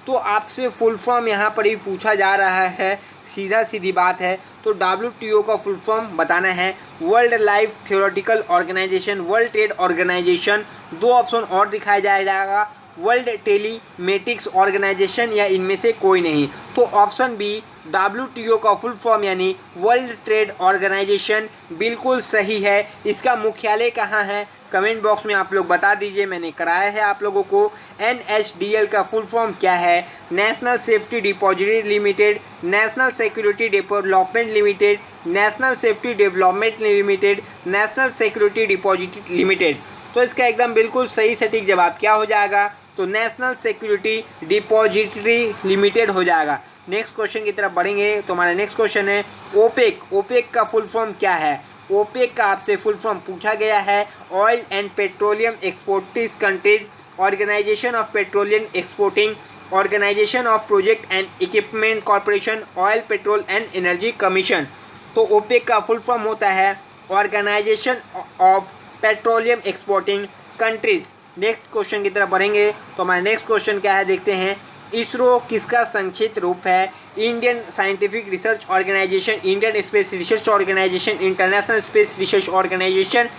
तो आपसे फुल फॉर्म यहाँ पर ही पूछा जा रहा है, सीधा सीधी बात है। तो WTO का फुल फॉर्म बताना है world life theoretical organisation, world trade organisation. 2 option और दिखाया जाएगा, वर्ल्ड टेलीमेटिक्स ऑर्गेनाइजेशन या इनमें से कोई नहीं। तो ऑप्शन बी WTO का फुल फॉर्म यानी वर्ल्ड ट्रेड ऑर्गेनाइजेशन बिल्कुल सही है। इसका मुख्यालय कहाँ है? कमेंट बॉक्स में आप लोग बता दीजिए, मैंने कराया है आप लोगों को। NSDL का फुल फॉर्म क्या है? National safety depository limited, national security development limited, national safety development limited, national security depository limited. तो इसका एकदम बिल्कुल सही सटीक जवाब क्या हो जाएगा? तो नेशनल सिक्योरिटी डिपॉजिटरी लिमिटेड हो जाएगा। नेक्स्ट क्वेश्चन की तरफ बढ़ेंगे। तो हमारा नेक्स्ट क्वेश्चन है ओपेक। ओपेक का फुल फॉर्म क्या है? ओपेक का आपसे फुल फॉर्म पूछा गया है oil and petroleum exporting countries, organisation of petroleum exporting, organisation of project and equipment corporation, oil petrol and energy commission. तो ओपेक का फुल फॉर्म होता है organisation of petroleum exporting countries. Next question की तरफ बढ़ेंगे। तो हमारा नेक्स्ट क्वेश्चन क्या है देखते हैं। इसरो किसका संक्षिप्त रूप है? Indian scientific research organisation, Indian space research organisation, international space research organisation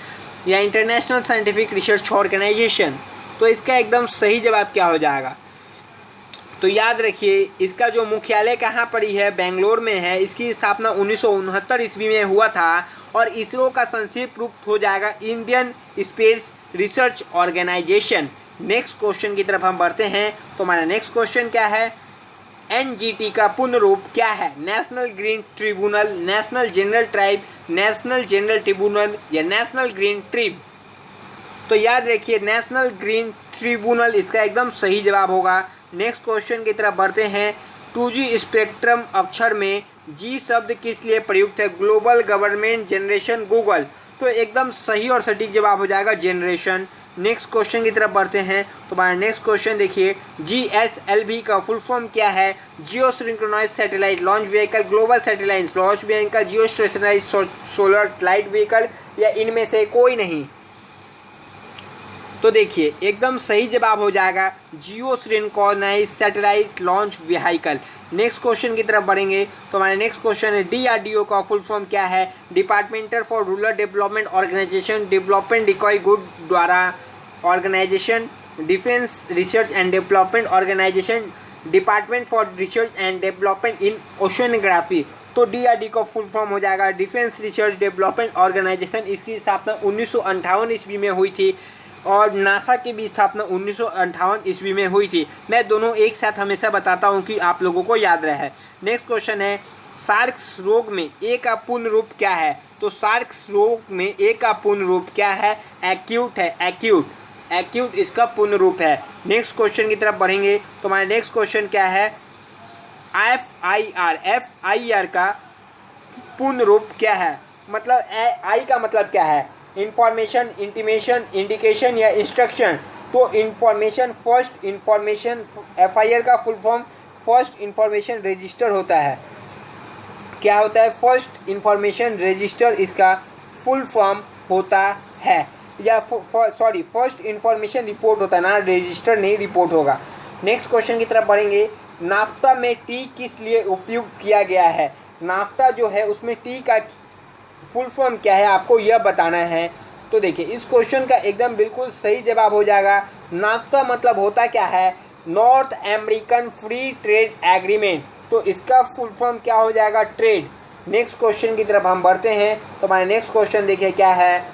या इंटरनेशनल साइंटिफिक रिसर्च ऑर्गेनाइजेशन। तो इसका एकदम सही जवाब क्या हो जाएगा? तो याद रखिए इसका जो मुख्यालय कहाँ पर ही है? बेंगलोर में है। इसकी स्थापना 1969 ईस्वी में हुआ था और इसरो का संक्षिप्त रूप हो जाएगा Indian space research organisation. Next question की तरफ हम बढ़ते हैं। तो हमारा नेक्स्ट क्वेश्चन क्या है? NGT का पूर्ण रूप क्या है? National green tribunal, national general tribe, national general tribunal या नेशनल ग्रीन ट्रिब। तो याद रखिए नेशनल ग्रीन ट्रिब्यूनल इसका एकदम सही जवाब होगा। नेक्स्ट क्वेश्चन की तरफ बढ़ते हैं। 2G स्पेक्ट्रम अक्षर में जी शब्द किस लिए प्रयुक्त है? Global, government, generation, Google. तो एकदम सही और सटीक जवाब हो जाएगा जनरेशन। नेक्स्ट क्वेश्चन की तरफ बढ़ते हैं। तो हमारा नेक्स्ट क्वेश्चन देखिए, GSLV का फुल फॉर्म क्या है? Geo synchronise satellite launch vehicle, global satellite launch vehicle, geo stationary solar light vehicle, या इनमें से कोई नहीं? तो देखिए एकदम सही जवाब हो जाएगा geo synchronise satellite launch vehicle. Next question की तरफ बढ़ेंगे। तो हमारा नेक्स्ट क्वेश्चन है, DRDO का फुल फॉर्म क्या है? Departmental for rural development organisation, development decoy good द्वारा organisation, defence research and development organisation, department for research and development in oceanography. तो DRDO का फुल फॉर्म हो जाएगा डिफेंस रिसर्च डेवलपमेंट ऑर्गेनाइजेशन। इसकी स्थापना 1958 ईस्वी में हुई थी और नासा की भी स्थापना 1958 ईस्वी में हुई थी। मैं दोनों एक साथ हमेशा बताता हूं कि आप लोगों को याद रहे। नेक्स्ट क्वेश्चन है, सार्क्स रोग में ए का पूर्ण रूप क्या है? तो सार्क्स रोग में ए का पूर्ण रूप क्या है? एक्यूट है, एक्यूट इसका पूर्ण रूप है। नेक्स्ट क्वेश्चन की तरफ बढ़ेंगे। तो हमारा नेक्स्ट क्वेश्चन क्या है? FIR का पूर्ण रूप क्या है? मतलब आई का मतलब क्या है? इंफॉर्मेशन, इंटीमेशन, इंडिकेशन या इंस्ट्रक्शन। तो इंफॉर्मेशन, फर्स्ट इंफॉर्मेशन। FIR का full form first information register होता है। क्या होता है? फर्स्ट इंफॉर्मेशन रजिस्टर इसका फुल फॉर्म होता है, या फर्स्ट इंफॉर्मेशन रिपोर्ट होता है ना, रजिस्टर नहीं, रिपोर्ट होगा। नेक्स्ट क्वेश्चन की तरफ बढ़ेंगे। नाफ्ता में टी किस लिए उपयुक्त किया गया है? नाफ्ता जो है उसमें टी का फुल फॉर्म क्या है आपको यह बताना है। तो देखिए इस क्वेश्चन का एकदम बिल्कुल सही जवाब हो जाएगा, नाफ्ता मतलब होता क्या है? North American free trade agreement. तो इसका फुल फॉर्म क्या हो जाएगा? ट्रेड। नेक्स्ट क्वेश्चन की तरफ हम बढ़ते हैं। तो हमारा नेक्स्ट क्वेश्चन देखिए क्या है?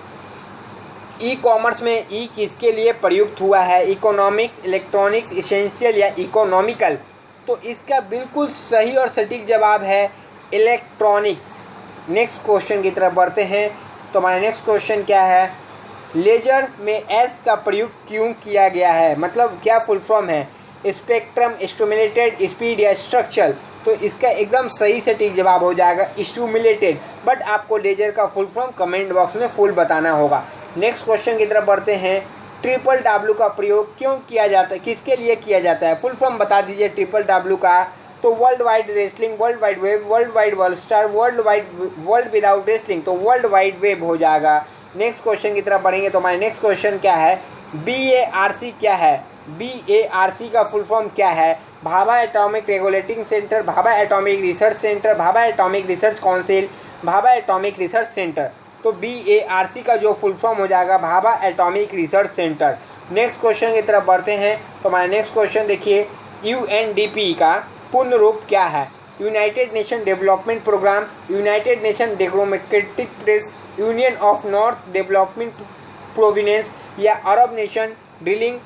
ई कॉमर्स में ई किसके लिए प्रयुक्त हुआ है? इकोनॉमिक्स, इलेक्ट्रॉनिक्स, इसेंशियल या इकोनॉमिकल। तो इसका बिल्कुल सही और सटीक जवाब है इलेक्ट्रॉनिक्स। नेक्स्ट क्वेश्चन की तरफ बढ़ते हैं। तो हमारा नेक्स्ट क्वेश्चन क्या है? लेजर में एस का प्रयोग क्यों किया गया है? मतलब क्या फुल फॉर्म है? स्पेक्ट्रम, स्टिमुलेटेड, स्पीड या स्ट्रक्चर। तो इसका एकदम सही सटीक जवाब हो जाएगा स्टिमुलेटेड। बट आपको लेजर का फुल फॉर्म कमेंट बॉक्स में फुल बताना होगा। नेक्स्ट क्वेश्चन की तरफ बढ़ते हैं। WWW का प्रयोग क्यों किया जाता है? किसके लिए किया जाता है? फुल फॉर्म बता दीजिए WWW का। तो world wide wrestling, world wide web, world wide world star, world without wrestling. तो वर्ल्ड वाइड वेब हो जाएगा। नेक्स्ट क्वेश्चन की तरफ बढ़ेंगे। तो हमारे नेक्स्ट क्वेश्चन क्या है? BARC क्या है? BARC का फुल फॉर्म क्या है? Bhabha atomic regulating centre, Bhabha atomic research centre, Bhabha atomic research council, Bhabha atomic research centre. तो BARC का जो फुल फॉर्म हो जाएगा Bhabha atomic research centre. Next question की तरफ बढ़ते हैं। तो हमारा नेक्स्ट क्वेश्चन देखिए, UNDP का पूर्ण रूप क्या है? United Nation development programme, United Nation democratic press, union of north development provinces, या अरब नेशन ड्रिलिंग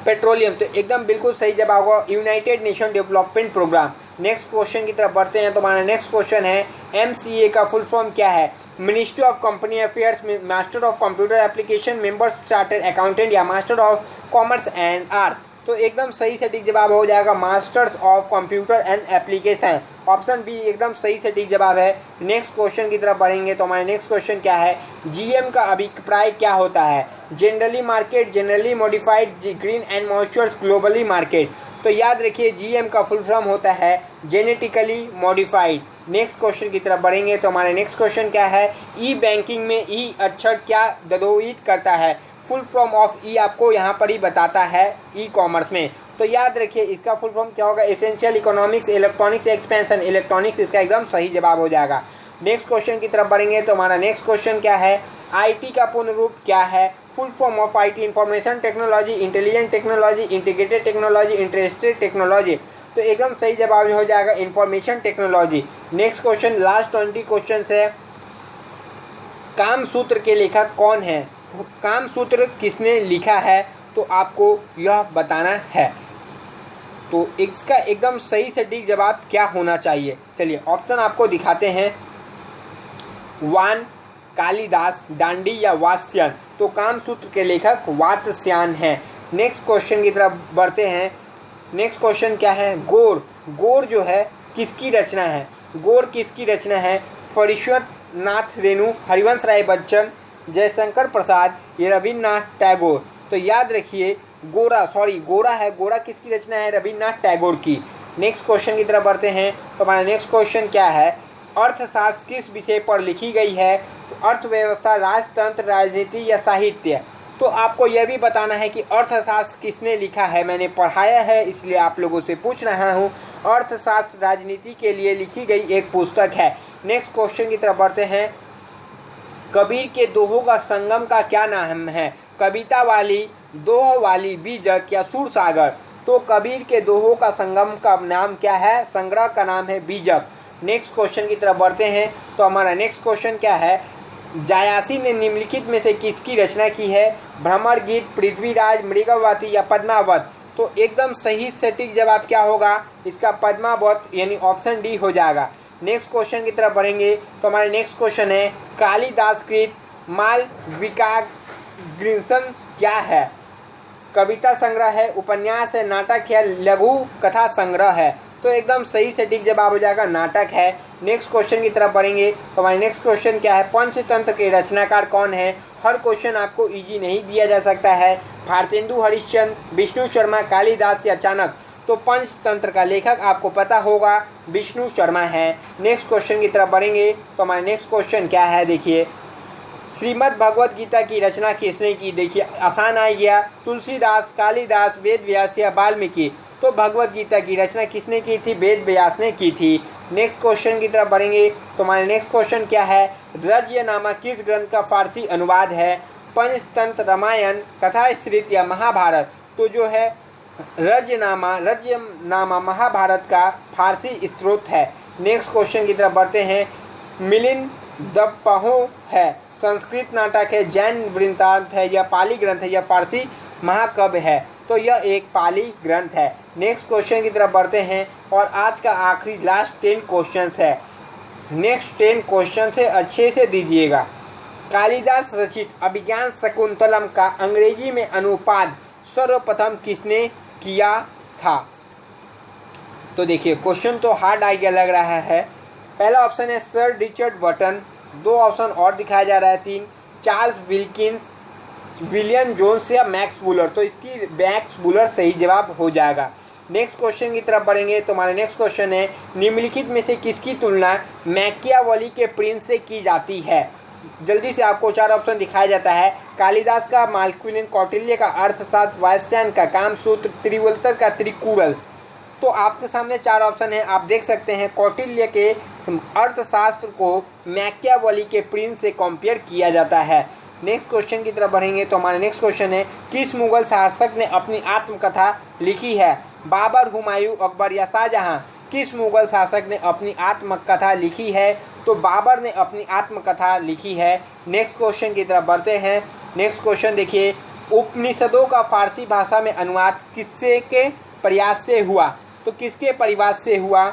पेट्रोलियम। तो एकदम बिल्कुल सही जवाब होगा United Nation development programme. Next question की तरफ बढ़ते हैं। तो हमारा नेक्स्ट क्वेश्चन है, MCA का फुल फॉर्म क्या है? Ministry of company affairs, master of computer application, members chartered accountant, या master of commerce and arts. तो एकदम सही सटीक जवाब हो जाएगा masters of computer and application. Option B एकदम सही सटीक जवाब है। नेक्स्ट क्वेश्चन की तरफ बढ़ेंगे। तो हमारा नेक्स्ट क्वेश्चन क्या है? GM का अभिप्राय क्या होता है? Generally market, generally modified, green and moistures, globally market. तो याद रखिए GM का फुल फॉर्म होता है जेनेटिकली मॉडिफाइड। नेक्स्ट क्वेश्चन की तरफ बढ़ेंगे। तो हमारे नेक्स्ट क्वेश्चन क्या है? ई बैंकिंग में ई अक्षर क्या दर्शाइत करता है? फुल फॉर्म ऑफ ई आपको यहाँ पर ही बताता है ई कॉमर्स में। तो याद रखिए इसका फुल फॉर्म क्या होगा? Essential economics, electronics expansion, electronics इसका एकदम सही जवाब हो जाएगा। नेक्स्ट क्वेश्चन की तरफ बढ़ेंगे। तो हमारा नेक्स्ट क्वेश्चन क्या है? IT का पूर्ण रूप क्या है? Full form of IT information technology, intelligent technology, integrated technology, interested technology. तो एकदम सही जवाब हो जाएगा information technology. Next question, last 20 question है। कामसूत्र के लेखक कौन है? कामसूत्र किसने लिखा है? तो आपको यह बताना है। तो इसका एकदम सही सटीक जवाब क्या होना चाहिए? चलिए ऑप्शन आपको दिखाते हैं। 1 कालिदास, दांडी या वात्स्यन। तो कामसूत्र के लेखक वात्स्यन हैं। नेक्स्ट क्वेश्चन की तरफ बढ़ते हैं। नेक्स्ट क्वेश्चन क्या है? गोर। गोर जो है किसकी रचना है? गोर किसकी रचना है? फरीश्वर नाथ रेणु, हरिवंश राय बच्चन, जयशंकर प्रसाद या रविन्द्रनाथ टैगोर। तो याद रखिए गोरा है, गोरा किसकी रचना है? रविन्द्रनाथ टैगोर की। नेक्स्ट क्वेश्चन की तरफ बढ़ते हैं। तो हमारा नेक्स्ट क्वेश्चन क्या है? अर्थशास्त्र किस विषय पर लिखी गई है? अर्थव्यवस्था, राजतंत्र, राजनीति या साहित्य। तो आपको यह भी बताना है कि अर्थशास्त्र किसने लिखा है। मैंने पढ़ाया है इसलिए आप लोगों से पूछ रहा हूँ। अर्थशास्त्र राजनीति के लिए लिखी गई एक पुस्तक है। नेक्स्ट क्वेश्चन की तरफ बढ़ते हैं। कबीर के दोहों का संगम का क्या नाम है? कविता वाली, दोह वाली, बीजक या सूरसागर। तो कबीर के दोहों का संगम का नाम क्या है? संग्रह का नाम है बीजक। नेक्स्ट क्वेश्चन की तरफ बढ़ते हैं। तो हमारा नेक्स्ट क्वेश्चन क्या है? जायासी ने निम्नलिखित में से किसकी रचना की है? भ्रमर गीत, पृथ्वीराज, मृगवती या पद्मावत। तो एकदम सही सटीक जवाब क्या होगा इसका? पद्मावत, यानी ऑप्शन डी हो जाएगा। नेक्स्ट क्वेश्चन की तरफ बढ़ेंगे। तो हमारे नेक्स्ट क्वेश्चन है कालिदास कृत मालविकाग्निशन क्या है? कविता संग्रह है, उपन्यास है, नाटक है, लघु कथा संग्रह है। तो एकदम सही सटीक जवाब हो जाएगा नाटक है। नेक्स्ट क्वेश्चन की तरफ बढ़ेंगे। तो हमारे नेक्स्ट क्वेश्चन क्या है? पंचतंत्र के रचनाकार कौन है? हर क्वेश्चन आपको इजी नहीं दिया जा सकता है। भारतेंदु हरिश्चंद्र, विष्णु शर्मा, कालिदास या चाणक्य। तो पंचतंत्र का लेखक आपको पता होगा विष्णु शर्मा है। नेक्स्ट क्वेश्चन की तरफ बढ़ेंगे। तो हमारा नेक्स्ट क्वेश्चन क्या है? देखिए, श्रीमद् भगवत गीता की रचना किसने की? देखिए आसान आ गया। तुलसीदास, कालिदास, वेद व्यास या वाल्मीकि। तो भगवत गीता की रचना किसने की थी? वेद व्यास ने की थी। नेक्स्ट क्वेश्चन की तरफ बढ़ेंगे। तो हमारे नेक्स्ट क्वेश्चन क्या है? रज्यनामा किस ग्रंथ का फारसी अनुवाद है? पंचतंत्र, रामायण, कथाश्रित या महाभारत। तो जो है रज्यनामा महाभारत का फारसी स्रोत है। नेक्स्ट क्वेश्चन की तरफ बढ़ते हैं। मिलिंद दपहों है, संस्कृत नाटक है, जैन वृत्तांत है या पाली ग्रंथ है या फारसी महाकाव्य है। तो यह एक पाली ग्रंथ है। नेक्स्ट क्वेश्चन की तरफ बढ़ते हैं और आज का आखिरी लास्ट 10 क्वेश्चंस है। नेक्स्ट 10 क्वेश्चन से अच्छे से दीजिएगा। कालिदास रचित अभिज्ञान शकुंतलम का अंग्रेजी में अनुवाद सर्वप्रथम किसने किया था? तो देखिए क्वेश्चन तो हार्ड आइडिया लग रहा है। पहला ऑप्शन है सर रिचर्ड बर्टन, 2 ऑप्शन और दिखाया जा रहा है 3, चार्ल्स विल्किंस, विलियम जोन्स या मैक्स वुलर। तो इसकी मैक्स वुलर सही जवाब हो जाएगा। नेक्स्ट क्वेश्चन की तरफ बढ़ेंगे। तो हमारा नेक्स्ट क्वेश्चन है निम्नलिखित में से किसकी तुलना मैकियावेली के प्रिंस से की जाती है? जल्दी से आपको 4 ऑप्शन दिखाया जाता है। कालिदास का मालकुलिन, कौटिल्य का अर्थशास्त्र, वात्स्यायन का कामसूत्र, त्रिवल्तर का त्रिकुरल। तो आपके सामने 4 ऑप्शन है, आप देख सकते हैं। कौटिल्य के अर्थशास्त्र को मैकियावेली के प्रिंस से कंपेयर किया जाता है। नेक्स्ट क्वेश्चन की तरफ बढ़ेंगे। तो हमारा नेक्स्ट क्वेश्चन है किस मुगल शासक ने अपनी आत्मकथा लिखी है? बाबर, हुमायूं, अकबर या शाहजहां। किस मुगल शासक ने अपनी आत्मकथा लिखी है? तो बाबर ने अपनी आत्मकथा लिखी है। नेक्स्ट क्वेश्चन की तरफ बढ़ते हैं। नेक्स्ट क्वेश्चन देखिए, उपनिषदों का फारसी भाषा में अनुवाद किससे के प्रयास से हुआ? तो किसके प्रयास से हुआ?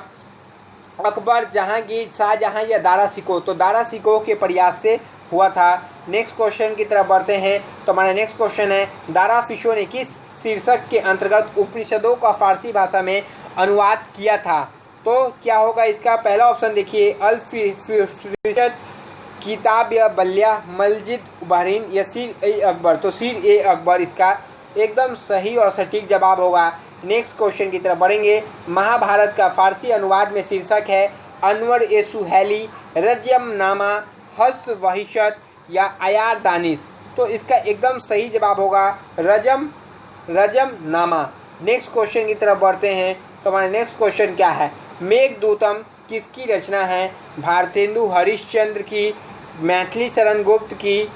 अकबर, जहांगीर, शाहजहां या दारा शिकोह। तो दारा शिकोह के प्रयास से हुआ था। नेक्स्ट क्वेश्चन की तरफ बढ़ते हैं। तो हमारा नेक्स्ट क्वेश्चन है दारा शिकोह ने किस शीर्षक के अंतर्गत उपनिषदों का फारसी भाषा में अनुवाद किया था? तो क्या होगा इसका? पहला ऑप्शन देखिए अल फिरशत, किताब या बल्या, मस्जिद बहरीन या सीर ए अकबर। तो सीर ए अकबर इसका एकदम सही और सटीक जवाब होगा। नेक्स्ट क्वेश्चन की तरफ बढ़ेंगे। महाभारत का फारसी अनुवाद में शीर्षक है अनवर ए सुहेली, रज्यमनामा, हर्ष वहिशत या आयार दानिश। तो इसका एकदम सही जवाब होगा रजमनामा। नेक्स्ट क्वेश्चन की तरफ बढ़ते हैं। तो हमारा नेक्स्ट क्वेश्चन क्या है? मेघदूतम किसकी रचना है? भारतेंदु हरिश्चंद्र की, मैथिली शरण गुप्त की,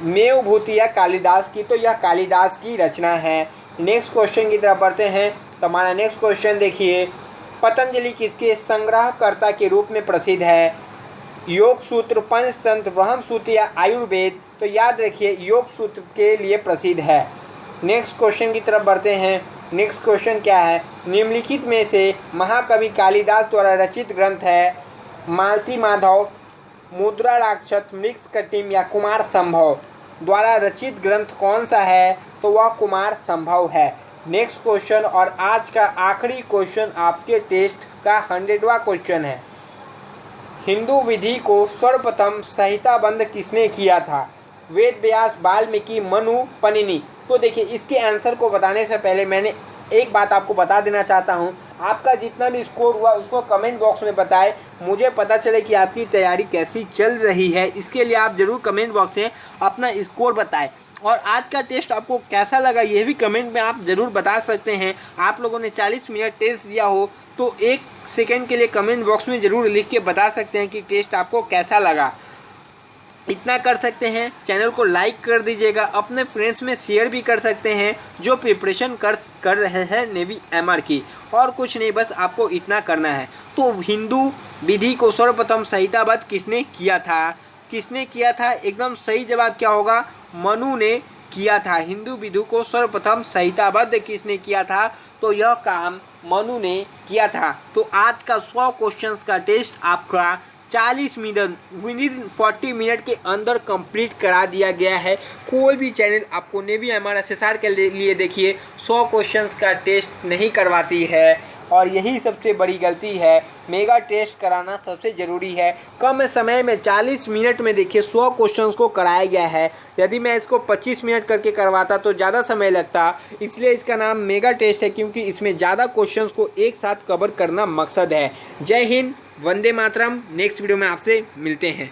मेघभूति या कालिदास की। तो यह कालिदास की रचना है। नेक्स्ट क्वेश्चन की तरफ बढ़ते हैं। तो हमारा नेक्स्ट क्वेश्चन देखिए, पतंजलि किसके संग्रहकर्ता के रूप में प्रसिद्ध है? योग सूत्र, पंचतंत्र, ब्रह्म सूत्र या आयुर्वेद। तो याद रखिए योग सूत्र के लिए प्रसिद्ध है। नेक्स्ट क्वेश्चन की तरफ बढ़ते हैं। नेक्स्ट क्वेश्चन क्या है? निम्नलिखित में से महाकवि कालिदास द्वारा रचित ग्रंथ है मालती माधव, मुद्रा राक्षस, मृग कटिम या कुमार संभव। द्वारा रचित ग्रंथ कौन सा है? तो वह कुमार संभव है। नेक्स्ट क्वेश्चन और आज का आखिरी क्वेश्चन आपके टेस्ट का 100वां क्वेश्चन है। हिंदू विधि को सर्वप्रथम संहिताबद्ध किसने किया था? वेद व्यास, वाल्मीकि, मनु, पनिनी। तो देखिए, इसके आंसर को बताने से पहले मैंने एक बात आपको बता देना चाहता हूँ। आपका जितना भी स्कोर हुआ उसको कमेंट बॉक्स में बताएं, मुझे पता चले कि आपकी तैयारी कैसी चल रही है। इसके लिए आप ज़रूर कमेंट बॉक्स में अपना स्कोर बताएं। और आज का टेस्ट आपको कैसा लगा ये भी कमेंट में आप ज़रूर बता सकते हैं। आप लोगों ने 40 मिनट टेस्ट दिया हो तो 1 सेकेंड के लिए कमेंट बॉक्स में ज़रूर लिख के बता सकते हैं कि टेस्ट आपको कैसा लगा। इतना कर सकते हैं, चैनल को लाइक कर दीजिएगा, अपने फ्रेंड्स में शेयर भी कर सकते हैं जो प्रिपरेशन कर रहे हैं नेवी एमआर की। और कुछ नहीं, बस आपको इतना करना है। तो हिंदू विधि को सर्वप्रथम संहिताबद्ध किसने किया था? किसने किया था? एकदम सही जवाब क्या होगा? मनु ने किया था। हिंदू विधि को सर्वप्रथम संहिताबद्ध किसने किया था? तो यह काम मनु ने किया था। तो आज का 100 क्वेश्चंस का टेस्ट आपका 40 मिनट विदिन 40 मिनट के अंदर कंप्लीट करा दिया गया है। कोई भी चैनल आपको नेवी एमआर एसएसआर के लिए देखिए 100 क्वेश्चंस का टेस्ट नहीं करवाती है, और यही सबसे बड़ी गलती है। मेगा टेस्ट कराना सबसे ज़रूरी है। कम समय में 40 मिनट में देखिए 100 क्वेश्चंस को कराया गया है। यदि मैं इसको 25 मिनट करके करवाता तो ज़्यादा समय लगता, इसलिए इसका नाम मेगा टेस्ट है, क्योंकि इसमें ज़्यादा क्वेश्चंस को एक साथ कवर करना मकसद है। जय हिंद, वंदे मातरम। नेक्स्ट वीडियो में आपसे मिलते हैं।